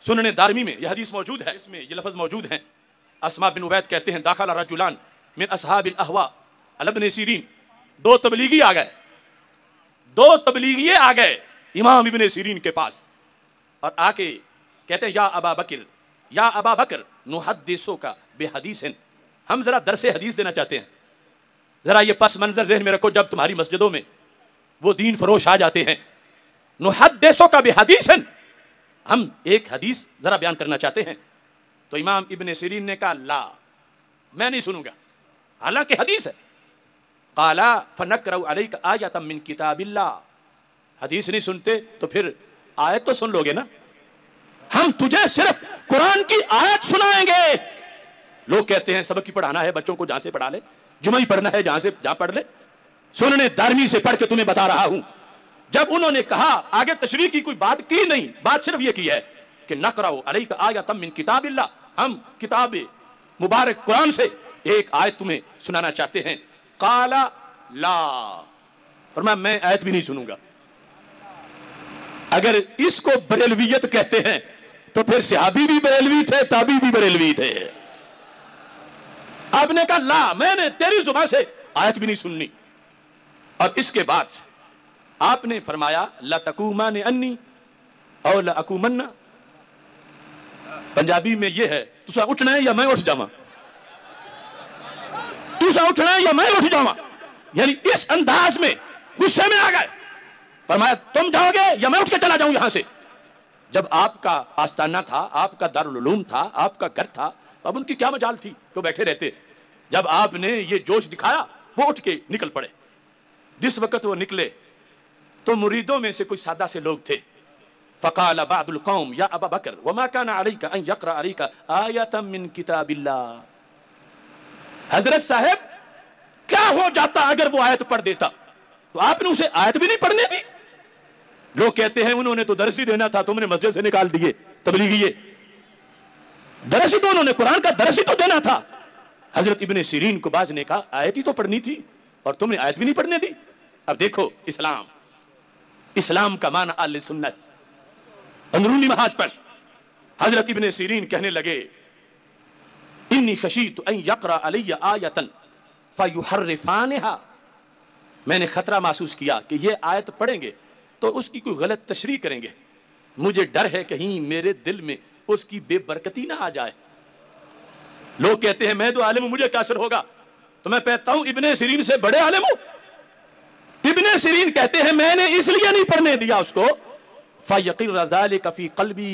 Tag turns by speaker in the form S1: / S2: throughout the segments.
S1: सुनने दारमी में यह हदीस मौजूद है, इसमें ये लफ्ज़ मौजूद हैं। अस्मा बिन उबैद कहते हैं दाखला रजुलान मिन अस्हाबिल अहवा अला इब्न सीरीन। दो तबलीगी आ गए, दो तबलीगी आ गए इमाम इब्न सीरीन के पास और आके कहते हैं या अबा बकर नुहद्दिसो का बेहदीसन, हम जरा दरसे हदीस देना चाहते हैं। जरा ये पस मंजर ज़हन में रखो, जब तुम्हारी मस्जिदों में वो दीन फरोश आ जाते हैं, नुहद्दिसो का बेहदीसन, हम एक हदीस जरा बयान करना चाहते हैं। तो इमाम इब्न सीरीन ने कहा ला, मैं नहीं सुनूंगा, हालांकि हदीस है। काला फनकरउ अलैका आयतम मिन किताबिल्लाह, हदीस नहीं सुनते तो फिर आयत तो सुन लोगे ना, हम तुझे सिर्फ कुरान की आयत सुनाएंगे। लोग कहते हैं सबक की पढ़ाना है बच्चों को, जहां से पढ़ा ले, जुमा ही पढ़ना है जहां पढ़ ले। सुनने दारमी से पढ़ के तुम्हें बता रहा हूं। जब उन्होंने कहा, आगे तशरीह की कोई बात की नहीं, बात सिर्फ ये की है कि नकराओ अलैका आयतम मिन किताबिल्लाह, हम किताब मुबारक कुरान से एक आयत तुम्हें सुनाना चाहते हैं। काला ला, फरमाया मैं आयत भी नहीं सुनूंगा। अगर इसको बरेलवियत कहते हैं तो फिर सहाबी भी बरेलवी थे, ताबी भी बरेलवी थे। आपने कहा ला, मैंने तेरी जुबान से आयत भी नहीं सुननी। और इसके बाद आपने फरमाया ला तकूमा ने अन्नी और ला अकूमन्ना। पंजाबी में यह है, तुसा उठना है या मैं उठ जावा, तुसा उठना है या मैं उठ जावा। यानी इस अंदाज में गुस्से में आ गए। फरमाया तुम जाओगे या मैं उठ के चला जाऊं यहां से। जब आपका आस्ताना था, आपका दारुल उलूम था, आपका घर था, अब उनकी क्या मजाल थी तो बैठे रहते। जब आपने ये जोश दिखाया, वो उठ के निकल पड़े। जिस वक्त वो निकले तो मुरीदों में से कोई सादा से लोग थे। फ़क़ाल बअदुल कौम या अबा बकर वमा काना अलैका अन यक़रा अलैका आयतम मिन किताबिल्लाह। हजरत साहब क्या हो जाता अगर वो आयत पढ़ देता, तो आपने उसे आयत भी नहीं पढ़ने दी। लोग कहते हैं उन्होंने तो दरस ही देना था, तुमने मस्जिद से निकाल दिए तबलीगी। दरस ही तो उन्होंने कुरान का दरस ही तो देना था। हजरत इब्ने सीरीन को बाज ने कहा आयत ही तो पढ़नी थी और तुमने आयत भी नहीं पढ़ने दी। अब देखो इस्लाम का माना अहले सुन्नत। अंदरूनी महाज पर हजरत इब्ने सीरीन कहने लगे इन्नी खशीतु अन यक़रा अलैया आयतन फयुहर्रिफानहा, मैंने खतरा महसूस किया कि ये आयत पढ़ेंगे तो उसकी कोई गलत तशरीह करेंगे। मुझे डर है कहीं मेरे दिल में उसकी बेबरकती ना आ जाए। लोग कहते हैं मैं तो आलिम हूं, मुझे क्या असर होगा। तो मैं कहता हूं इब्ने सीरीन से बड़े आलिम हूं। इब्ने सीरीन कहते हैं मैंने इसलिए नहीं पढ़ने दिया उसको, फ़यक़िर ज़ालिका फ़ी क़ल्बी,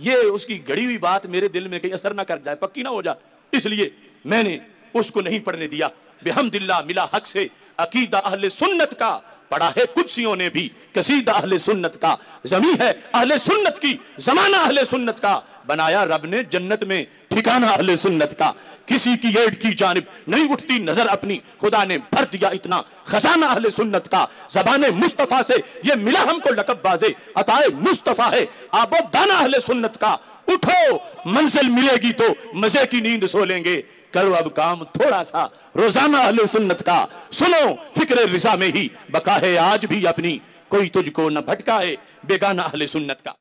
S1: ये उसकी गड़ी हुई बात मेरे दिल में कहीं असर ना कर जाए, पक्की ना हो जाए, इसलिए मैंने उसको नहीं पढ़ने दिया। बिहम्दिल्लाह मिला हक से अकीदा अहले सुन्नत का, पढ़ा है कुदसियों ने भी कसीदा अहले सुन्नत का, ज़मीं है अहले सुन्नत की, ज़माना अहले सुन्नत का, बनाया रब ने जन्नत में ठिकाना अहले सुन्नत का। किसी की एड़ की जानिब नहीं उठती नजर अपनी, खुदा ने भर दिया इतना खजाना अहले सुन्नत का। ज़बाने मुस्तफ़ा से ये मिला हमको लक़ब बाज़े, अताए मुस्तफ़ा है आबो दाना अहले सुन्नत का। उठो मंजिल मिलेगी तो मजे की नींद सो लेंगे, करो अब काम थोड़ा सा रोजाना अहले सुन्नत का। सुनो फिक्र रिज़ा में ही बका है आज भी अपनी, कोई तुझको न भटका है बेगाना अहले सुन्नत का।